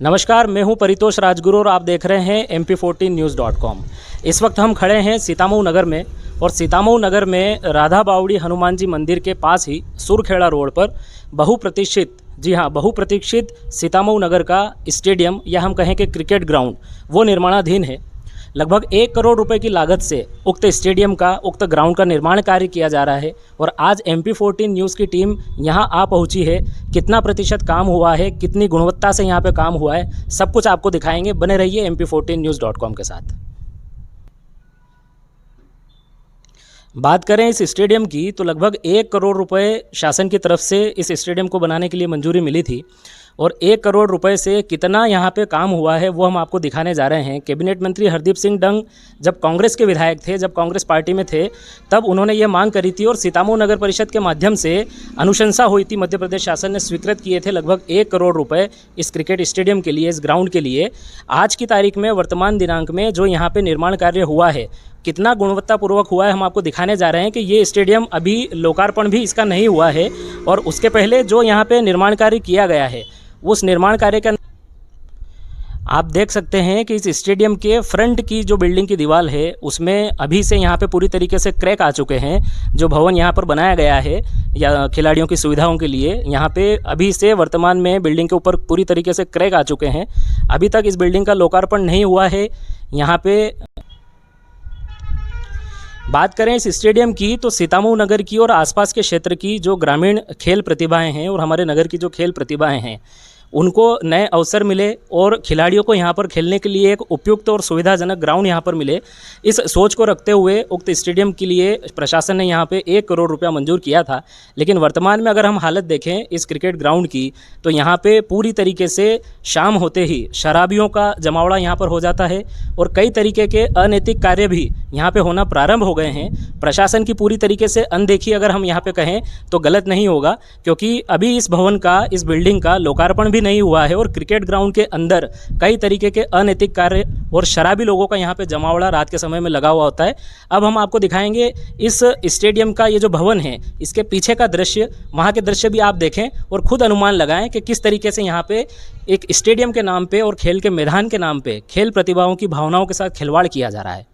नमस्कार, मैं हूं परितोष राजगुरु और आप देख रहे हैं mp14news.com। इस वक्त हम खड़े हैं सीतामऊ नगर में और सीतामऊ नगर में राधा बावड़ी हनुमान जी मंदिर के पास ही सुरखेड़ा रोड पर बहुप्रतीक्षित, जी हाँ, बहुप्रतीक्षित सीतामऊ नगर का स्टेडियम या हम कहें कि क्रिकेट ग्राउंड वो निर्माणाधीन है। लगभग 1 करोड़ रुपए की लागत से उक्त स्टेडियम का, उक्त ग्राउंड का निर्माण कार्य किया जा रहा है और आज MP14 न्यूज़ की टीम यहां आ पहुंची है। कितना प्रतिशत काम हुआ है, कितनी गुणवत्ता से यहां पे काम हुआ है, सब कुछ आपको दिखाएंगे। बने रहिए mp14news.com के साथ। बात करें इस स्टेडियम की तो लगभग 1 करोड़ रुपए शासन की तरफ से इस स्टेडियम को बनाने के लिए मंजूरी मिली थी और 1 करोड़ रुपए से कितना यहाँ पे काम हुआ है वो हम आपको दिखाने जा रहे हैं। कैबिनेट मंत्री हरदीप सिंह डंग जब कांग्रेस के विधायक थे, जब कांग्रेस पार्टी में थे, तब उन्होंने ये मांग करी थी और सीतामऊ नगर परिषद के माध्यम से अनुशंसा हुई थी। मध्य प्रदेश शासन ने स्वीकृत किए थे लगभग 1 करोड़ रुपये इस क्रिकेट स्टेडियम के लिए, इस ग्राउंड के लिए। आज की तारीख में, वर्तमान दिनांक में जो यहाँ पर निर्माण कार्य हुआ है, कितना गुणवत्तापूर्वक हुआ है, हम आपको दिखाने जा रहे हैं कि ये स्टेडियम अभी लोकार्पण भी इसका नहीं हुआ है और उसके पहले जो यहाँ पे निर्माण कार्य किया गया है उस निर्माण कार्य का आप देख सकते हैं कि इस स्टेडियम के फ्रंट की जो बिल्डिंग की दीवार है उसमें अभी से यहाँ पे पूरी तरीके से क्रैक आ चुके हैं। जो भवन यहाँ पर बनाया गया है या खिलाड़ियों की सुविधाओं के लिए, यहाँ पे अभी से वर्तमान में बिल्डिंग के ऊपर पूरी तरीके से क्रैक आ चुके हैं। अभी तक इस बिल्डिंग का लोकार्पण नहीं हुआ है। यहाँ पे बात करें इस स्टेडियम की तो सीतामऊ नगर की और आसपास के क्षेत्र की जो ग्रामीण खेल प्रतिभाएं हैं और हमारे नगर की जो खेल प्रतिभाएं हैं उनको नए अवसर मिले और खिलाड़ियों को यहाँ पर खेलने के लिए एक उपयुक्त और सुविधाजनक ग्राउंड यहाँ पर मिले। इस सोच को रखते हुए उक्त स्टेडियम के लिए प्रशासन ने यहाँ पे 1 करोड़ रुपया मंजूर किया था। लेकिन वर्तमान में अगर हम हालत देखें इस क्रिकेट ग्राउंड की तो यहाँ पे पूरी तरीके से शाम होते ही शराबियों का जमावड़ा यहाँ पर हो जाता है और कई तरीके के अनैतिक कार्य भी यहाँ पे होना प्रारंभ हो गए हैं। प्रशासन की पूरी तरीके से अनदेखी अगर हम यहाँ पे कहें तो गलत नहीं होगा, क्योंकि अभी इस भवन का, इस बिल्डिंग का लोकार्पण नहीं हुआ है और क्रिकेट ग्राउंड के अंदर कई तरीके के अनैतिक कार्य और शराबी लोगों का यहाँ पे जमावड़ा रात के समय में लगा हुआ होता है। अब हम आपको दिखाएंगे इस स्टेडियम का ये जो भवन है इसके पीछे का दृश्य, वहाँ के दृश्य भी आप देखें और खुद अनुमान लगाएं कि किस तरीके से यहाँ पे एक स्टेडियम के नाम पे और खेल के मैदान के नाम पे खेल प्रतिभाओं की भावनाओं के साथ खिलवाड़ किया जा रहा है।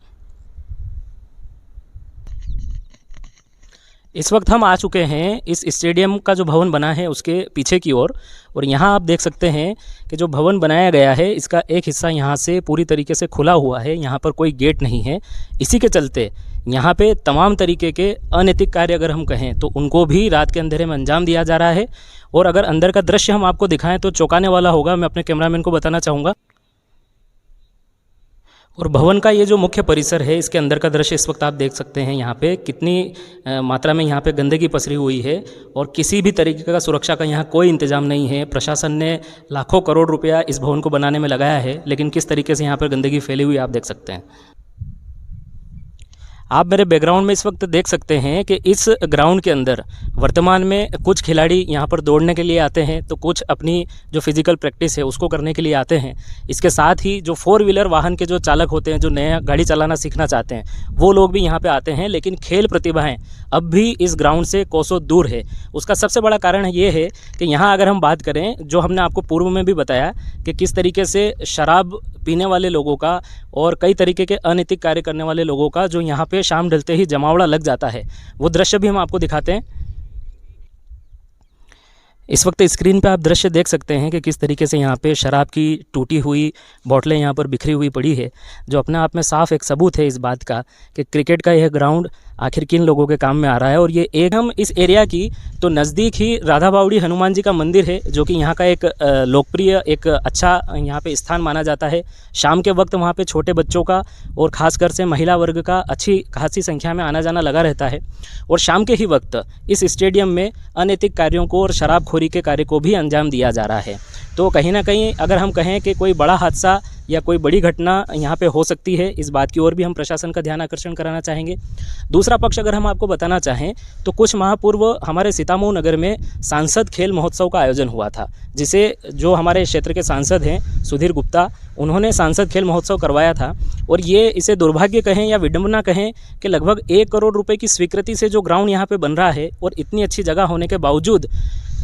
इस वक्त हम आ चुके हैं इस स्टेडियम का जो भवन बना है उसके पीछे की ओर और यहाँ आप देख सकते हैं कि जो भवन बनाया गया है इसका एक हिस्सा यहाँ से पूरी तरीके से खुला हुआ है। यहाँ पर कोई गेट नहीं है। इसी के चलते यहाँ पे तमाम तरीके के अनैतिक कार्य अगर हम कहें तो उनको भी रात के अंधेरे में अंजाम दिया जा रहा है। और अगर अंदर का दृश्य हम आपको दिखाएं तो चौंकाने वाला होगा। मैं अपने कैमरामैन को बताना चाहूँगा। और भवन का ये जो मुख्य परिसर है इसके अंदर का दृश्य इस वक्त आप देख सकते हैं। यहाँ पे कितनी मात्रा में यहाँ पे गंदगी पसरी हुई है और किसी भी तरीके का सुरक्षा का यहाँ कोई इंतजाम नहीं है। प्रशासन ने लाखों करोड़ रुपया इस भवन को बनाने में लगाया है, लेकिन किस तरीके से यहाँ पर गंदगी फैली हुई आप देख सकते हैं। आप मेरे बैकग्राउंड में इस वक्त देख सकते हैं कि इस ग्राउंड के अंदर वर्तमान में कुछ खिलाड़ी यहाँ पर दौड़ने के लिए आते हैं तो कुछ अपनी जो फिज़िकल प्रैक्टिस है उसको करने के लिए आते हैं। इसके साथ ही जो 4 व्हीलर वाहन के जो चालक होते हैं, जो नया गाड़ी चलाना सीखना चाहते हैं, वो लोग भी यहाँ पे आते हैं। लेकिन खेल प्रतिभाएं अब भी इस ग्राउंड से कोसों दूर है। उसका सबसे बड़ा कारण ये है कि यहाँ अगर हम बात करें, जो हमने आपको पूर्व में भी बताया कि किस तरीके से शराब पीने वाले लोगों का और कई तरीके के अनैतिक कार्य करने वाले लोगों का जो यहाँ पे शाम ढलते ही जमावड़ा लग जाता है, वो दृश्य भी हम आपको दिखाते हैं। इस वक्त स्क्रीन पे आप दृश्य देख सकते हैं कि किस तरीके से यहाँ पे शराब की टूटी हुई बोतलें यहाँ पर बिखरी हुई पड़ी है, जो अपने आप में साफ एक सबूत है इस बात का कि क्रिकेट का यह ग्राउंड आखिर किन लोगों के काम में आ रहा है। और ये एक हम इस एरिया की तो नज़दीक ही राधा बावड़ी हनुमान जी का मंदिर है, जो कि यहाँ का एक लोकप्रिय, एक अच्छा यहाँ पे स्थान माना जाता है। शाम के वक्त वहाँ पे छोटे बच्चों का और ख़ासकर से महिला वर्ग का अच्छी खासी संख्या में आना जाना लगा रहता है। और शाम के ही वक्त इस स्टेडियम में अनैतिक कार्यों को और शराबखोरी के कार्य को भी अंजाम दिया जा रहा है। तो कहीं ना कहीं अगर हम कहें कि कोई बड़ा हादसा या कोई बड़ी घटना यहाँ पे हो सकती है, इस बात की ओर भी हम प्रशासन का ध्यान आकर्षण कराना चाहेंगे। दूसरा पक्ष अगर हम आपको बताना चाहें तो कुछ माह पूर्व हमारे सीतामऊ नगर में सांसद खेल महोत्सव का आयोजन हुआ था, जिसे जो हमारे क्षेत्र के सांसद हैं सुधीर गुप्ता, उन्होंने सांसद खेल महोत्सव करवाया था। और ये इसे दुर्भाग्य कहें या विडंबना कहें कि लगभग 1 करोड़ रुपए की स्वीकृति से जो ग्राउंड यहाँ पे बन रहा है और इतनी अच्छी जगह होने के बावजूद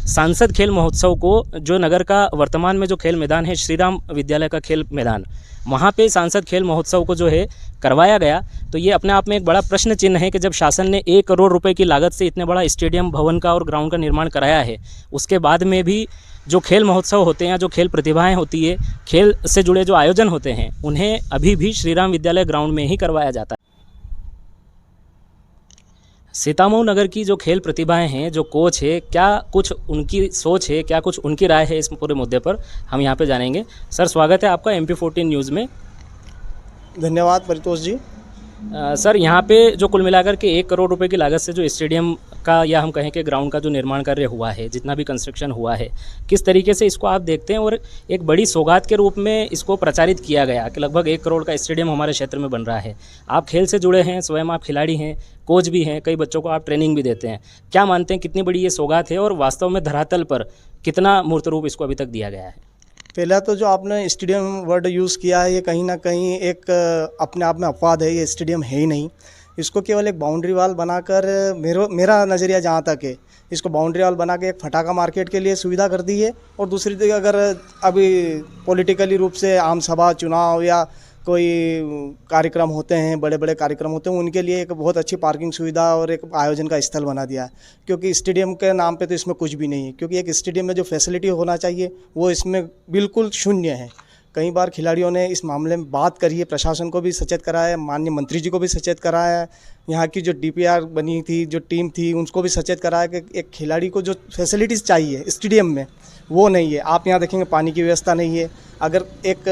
सांसद खेल महोत्सव को जो नगर का वर्तमान में जो खेल मैदान है श्री राम विद्यालय का खेल मैदान, वहाँ पे सांसद खेल महोत्सव को जो है करवाया गया, तो ये अपने आप में एक बड़ा प्रश्न चिन्ह है कि जब शासन ने 1 करोड़ रुपए की लागत से इतने बड़ा स्टेडियम भवन का और ग्राउंड का निर्माण कराया है, उसके बाद में भी जो खेल महोत्सव होते हैं, जो खेल प्रतिभाएं होती है, खेल से जुड़े जो आयोजन होते हैं, उन्हें अभी भी श्री राम विद्यालय ग्राउंड में ही करवाया जाता है। सीतामऊ नगर की जो खेल प्रतिभाएं हैं, जो कोच है, क्या कुछ उनकी सोच है, क्या कुछ उनकी राय है इस पूरे मुद्दे पर हम यहाँ पे जानेंगे। सर, स्वागत है आपका MP14 न्यूज़ में। धन्यवाद परितोष जी। सर, यहाँ पे जो कुल मिलाकर के 1 करोड़ रुपए की लागत से जो स्टेडियम का या हम कहें कि ग्राउंड का जो निर्माण कार्य हुआ है, जितना भी कंस्ट्रक्शन हुआ है, किस तरीके से इसको आप देखते हैं? और एक बड़ी सौगात के रूप में इसको प्रचारित किया गया कि लगभग 1 करोड़ का स्टेडियम हमारे क्षेत्र में बन रहा है। आप खेल से जुड़े हैं, स्वयं आप खिलाड़ी हैं, कोच भी हैं, कई बच्चों को आप ट्रेनिंग भी देते हैं। क्या मानते हैं कितनी बड़ी ये सौगात है और वास्तव में धरातल पर कितना मूर्त रूप इसको अभी तक दिया गया है? पहला तो जो आपने स्टेडियम वर्ड यूज़ किया है, ये कहीं ना कहीं एक अपने आप में अपवाद है। ये स्टेडियम है ही नहीं। इसको केवल एक बाउंड्री वाल बनाकर, मेरा नज़रिया जहाँ तक है, इसको बाउंड्री वाल बना के एक फटाका मार्केट के लिए सुविधा कर दी है। और दूसरी जगह अगर अभी पॉलिटिकली रूप से आम सभा, चुनाव या कोई कार्यक्रम होते हैं, बड़े बड़े कार्यक्रम होते हैं, उनके लिए एक बहुत अच्छी पार्किंग सुविधा और एक आयोजन का स्थल बना दिया है। क्योंकि स्टेडियम के नाम पे तो इसमें कुछ भी नहीं है, क्योंकि एक स्टेडियम में जो फैसिलिटी होना चाहिए वो इसमें बिल्कुल शून्य है। कई बार खिलाड़ियों ने इस मामले में बात करी है, प्रशासन को भी सचेत कराया है, माननीय मंत्री जी को भी सचेत कराया है, यहाँ की जो DPR बनी थी, जो टीम थी, उनको भी सचेत कराया कि एक खिलाड़ी को जो फैसिलिटीज़ चाहिए स्टेडियम में वो नहीं है। आप यहाँ देखेंगे पानी की व्यवस्था नहीं है। अगर एक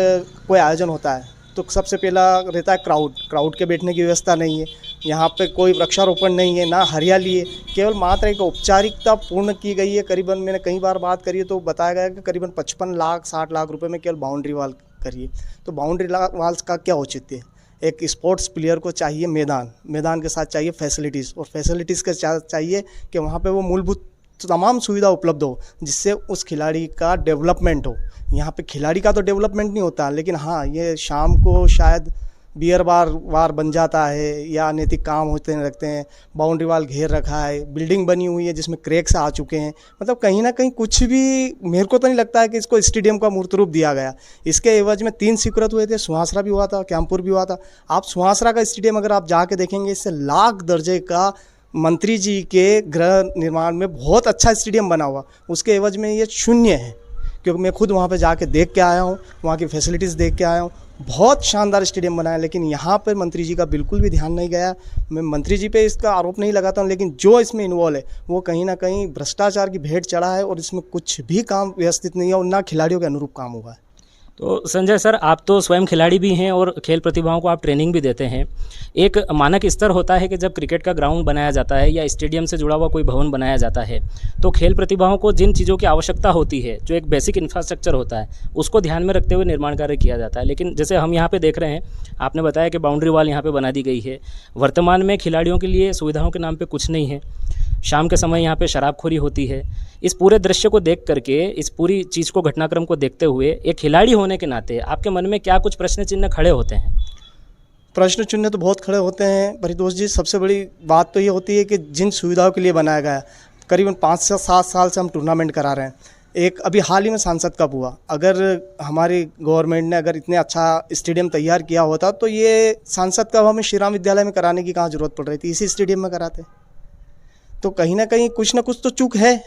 कोई आयोजन होता है तो सबसे पहला रहता है क्राउड के बैठने की व्यवस्था नहीं है। यहाँ पे कोई वृक्षारोपण नहीं है, ना हरियाली है, केवल मात्र एक औपचारिकता पूर्ण की गई है। करीबन मैंने कई बार बात करी है तो बताया गया कि करीबन 55 लाख 60 लाख रुपए में केवल बाउंड्री वाल करिए। तो बाउंड्री वाल्स का क्या औचित्य है? एक स्पोर्ट्स प्लेयर को चाहिए मैदान के साथ चाहिए फैसिलिटीज़, और फैसिलिटीज़ के चाहिए कि वहाँ पे वो मूलभूत तमाम सुविधा उपलब्ध हो, जिससे उस खिलाड़ी का डेवलपमेंट हो। यहाँ पे खिलाड़ी का तो डेवलपमेंट नहीं होता, लेकिन हाँ, ये शाम को शायद बियर बार बन जाता है या अनैतिक काम होते रखते हैं। बाउंड्री वाल घेर रखा है, बिल्डिंग बनी हुई है जिसमें क्रैक्स आ चुके हैं। मतलब कहीं ना कहीं कुछ भी, मेरे को तो नहीं लगता है कि इसको स्टेडियम का मूर्त रूप दिया गया। इसके एवज में 3 स्वीकृत हुए थे, सुहासरा भी हुआ था, कैंपुर भी हुआ था। आप सुहासरा का स्टेडियम अगर आप जाके देखेंगे, इससे लाख दर्जे का मंत्री जी के गृह निर्माण में बहुत अच्छा स्टेडियम बना हुआ, उसके एवज में ये शून्य है। क्योंकि मैं खुद वहाँ पे जाके देख के आया हूँ, वहाँ की फैसिलिटीज़ देख के आया हूँ। बहुत शानदार स्टेडियम बनाया, लेकिन यहाँ पर मंत्री जी का बिल्कुल भी ध्यान नहीं गया। मैं मंत्री जी पे इसका आरोप नहीं लगाता हूँ, लेकिन जो इसमें इन्वॉल्व है वो कहीं ना कहीं भ्रष्टाचार की भेंट चढ़ा है और इसमें कुछ भी काम व्यवस्थित नहीं है और ना खिलाड़ियों के अनुरूप काम हुआ है। तो संजय सर, आप तो स्वयं खिलाड़ी भी हैं और खेल प्रतिभाओं को आप ट्रेनिंग भी देते हैं। एक मानक स्तर होता है कि जब क्रिकेट का ग्राउंड बनाया जाता है या स्टेडियम से जुड़ा हुआ कोई भवन बनाया जाता है, तो खेल प्रतिभाओं को जिन चीज़ों की आवश्यकता होती है, जो एक बेसिक इंफ्रास्ट्रक्चर होता है, उसको ध्यान में रखते हुए निर्माण कार्य किया जाता है। लेकिन जैसे हम यहाँ पे देख रहे हैं, आपने बताया कि बाउंड्री वाल यहाँ पे बना दी गई है। वर्तमान में खिलाड़ियों के लिए सुविधाओं के नाम पे कुछ नहीं है। शाम के समय यहाँ पे शराबखोरी होती है। इस पूरे दृश्य को देख करके, इस पूरी चीज़ को, घटनाक्रम को देखते हुए, एक खिलाड़ी होने के नाते आपके मन में क्या कुछ प्रश्न चिन्ह खड़े होते हैं? प्रश्न चिन्ह तो बहुत खड़े होते हैं परितोष जी। सबसे बड़ी बात तो ये होती है कि जिन सुविधाओं के लिए बनाया गया, करीबन 5 से 7 साल से हम टूर्नामेंट करा रहे हैं। एक अभी हाल ही में सांसद कप हुआ। अगर हमारी गवर्नमेंट ने अगर इतने अच्छा स्टेडियम तैयार किया होता तो ये सांसद कप हमें श्री राम विद्यालय में कराने की कहाँ जरूरत पड़ रही थी, इसी स्टेडियम में कराते। तो कहीं ना कहीं कुछ ना कुछ तो चूक है,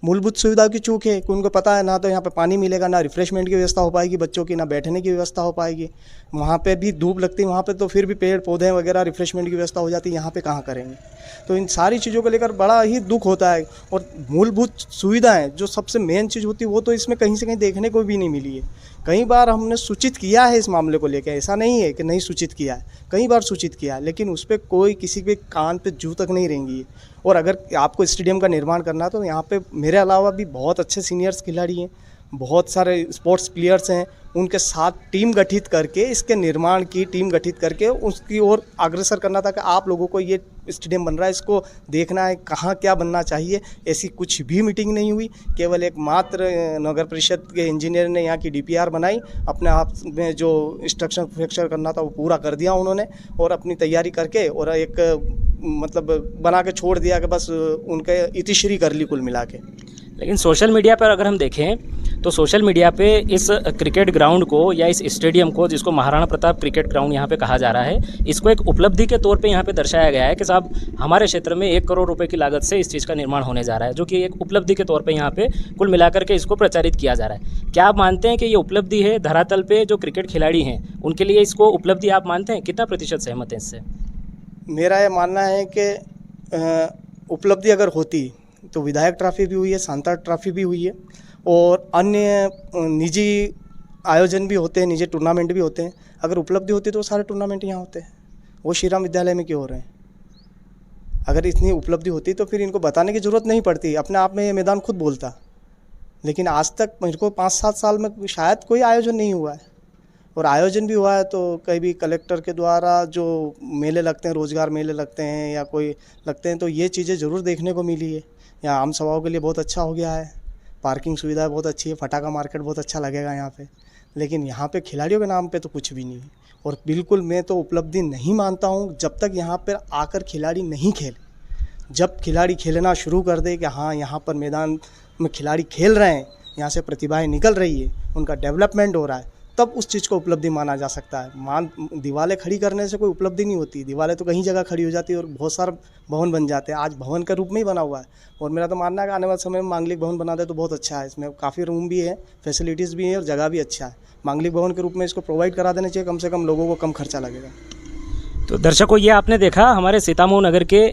मूलभूत सुविधा की चूक है कि उनको पता है ना तो यहाँ पे पानी मिलेगा, ना रिफ्रेशमेंट की व्यवस्था हो पाएगी बच्चों की, ना बैठने की व्यवस्था हो पाएगी। वहाँ पे भी धूप लगती है, वहाँ पे तो फिर भी पेड़ पौधे वगैरह रिफ्रेशमेंट की व्यवस्था हो जाती है, यहाँ पे कहाँ करेंगे? तो इन सारी चीज़ों को लेकर बड़ा ही दुख होता है। और मूलभूत सुविधाएँ जो सबसे मेन चीज़ होती है वो तो इसमें कहीं से कहीं देखने को भी नहीं मिली है। कई बार हमने सूचित किया है इस मामले को लेकर, ऐसा नहीं है कि नहीं सूचित किया है, कई बार सूचित किया है, लेकिन उस पर कोई किसी के कान पे जू तक नहीं रहेंगी। और अगर आपको स्टेडियम का निर्माण करना तो यहाँ पे मेरे अलावा भी बहुत अच्छे सीनियर्स खिलाड़ी हैं, बहुत सारे स्पोर्ट्स प्लेयर्स हैं, उनके साथ टीम गठित करके, इसके निर्माण की टीम गठित करके उसकी ओर अग्रसर करना था कि आप लोगों को ये स्टेडियम बन रहा है, इसको देखना है कहाँ क्या बनना चाहिए। ऐसी कुछ भी मीटिंग नहीं हुई। केवल एक मात्र नगर परिषद के इंजीनियर ने यहाँ की DPR बनाई, अपने आप में जो स्ट्रक्चर फ्रैक्चर करना था वो पूरा कर दिया उन्होंने, और अपनी तैयारी करके और एक मतलब बना के छोड़ दिया कि बस उनके इतिश्री कर ली कुल मिला के। लेकिन सोशल मीडिया पर अगर हम देखें तो सोशल मीडिया पे इस क्रिकेट ग्राउंड को या इस स्टेडियम को, जिसको महाराणा प्रताप क्रिकेट ग्राउंड यहाँ पे कहा जा रहा है, इसको एक उपलब्धि के तौर पे यहाँ पे दर्शाया गया है कि साहब हमारे क्षेत्र में 1 करोड़ रुपए की लागत से इस चीज़ का निर्माण होने जा रहा है, जो कि एक उपलब्धि के तौर पे यहाँ पे कुल मिलाकर के इसको प्रचारित किया जा रहा है। क्या आप मानते हैं कि ये उपलब्धि है धरातल पे जो क्रिकेट खिलाड़ी हैं उनके लिए इसको उपलब्धि आप मानते हैं? कितना प्रतिशत सहमत हैं इससे? मेरा ये मानना है कि उपलब्धि अगर होती तो विधायक ट्रॉफी भी हुई है, सांता ट्रॉफी भी हुई है और अन्य निजी आयोजन भी होते हैं, निजी टूर्नामेंट भी होते हैं। अगर उपलब्धि होती तो सारे टूर्नामेंट यहाँ होते हैं, वो श्री राम विद्यालय में क्यों हो रहे हैं? अगर इतनी उपलब्धि होती तो फिर इनको बताने की ज़रूरत नहीं पड़ती, अपने आप में ये मैदान खुद बोलता। लेकिन आज तक मेरे को 5-7 साल में शायद कोई आयोजन नहीं हुआ है, और आयोजन भी हुआ है तो कभी कलेक्टर के द्वारा जो मेले लगते हैं, रोज़गार मेले लगते हैं या कोई लगते हैं, तो ये चीज़ें ज़रूर देखने को मिली है। यहाँ आम सभाओं के लिए बहुत अच्छा हो गया है, पार्किंग सुविधा बहुत अच्छी है, फटाका मार्केट बहुत अच्छा लगेगा यहाँ पे। लेकिन यहाँ पे खिलाड़ियों के नाम पे तो कुछ भी नहीं है, और बिल्कुल मैं तो उपलब्धि नहीं मानता हूँ जब तक यहाँ पर आकर खिलाड़ी नहीं खेले। जब खिलाड़ी खेलना शुरू कर दे कि हाँ यहाँ पर मैदान में खिलाड़ी खेल रहे हैं, यहाँ से प्रतिभाएँ निकल रही है, उनका डेवलपमेंट हो रहा है, तब उस चीज़ को उपलब्धि माना जा सकता है। दीवारें खड़ी करने से कोई उपलब्धि नहीं होती, दीवारें तो कहीं जगह खड़ी हो जाती है और बहुत सारे भवन बन जाते हैं। आज भवन के रूप में ही बना हुआ है, और मेरा तो मानना है कि आने वाले समय में मांगलिक भवन बना दे तो बहुत अच्छा है। इसमें काफ़ी रूम भी है, फैसिलिटीज़ भी हैं और जगह भी अच्छा है। मांगलिक भवन के रूप में इसको प्रोवाइड करा देना चाहिए, कम से कम लोगों को कम खर्चा लगेगा। तो दर्शकों, ये आपने देखा हमारे सीतामऊ नगर के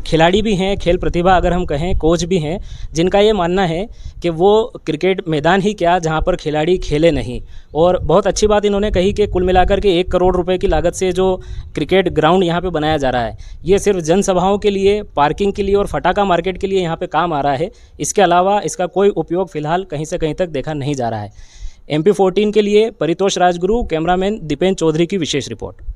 खिलाड़ी भी हैं, खेल प्रतिभा अगर हम कहें, कोच भी हैं, जिनका ये मानना है कि वो क्रिकेट मैदान ही क्या जहां पर खिलाड़ी खेले नहीं। और बहुत अच्छी बात इन्होंने कही कि कुल मिलाकर के 1 करोड़ रुपए की लागत से जो क्रिकेट ग्राउंड यहाँ पे बनाया जा रहा है, ये सिर्फ जनसभाओं के लिए, पार्किंग के लिए और फटाका मार्केट के लिए यहाँ पे काम आ रहा है। इसके अलावा इसका कोई उपयोग फ़िलहाल कहीं से कहीं तक देखा नहीं जा रहा है। MP14 के लिए परितोष राजगुरु, कैमरामैन दीपेन चौधरी की विशेष रिपोर्ट।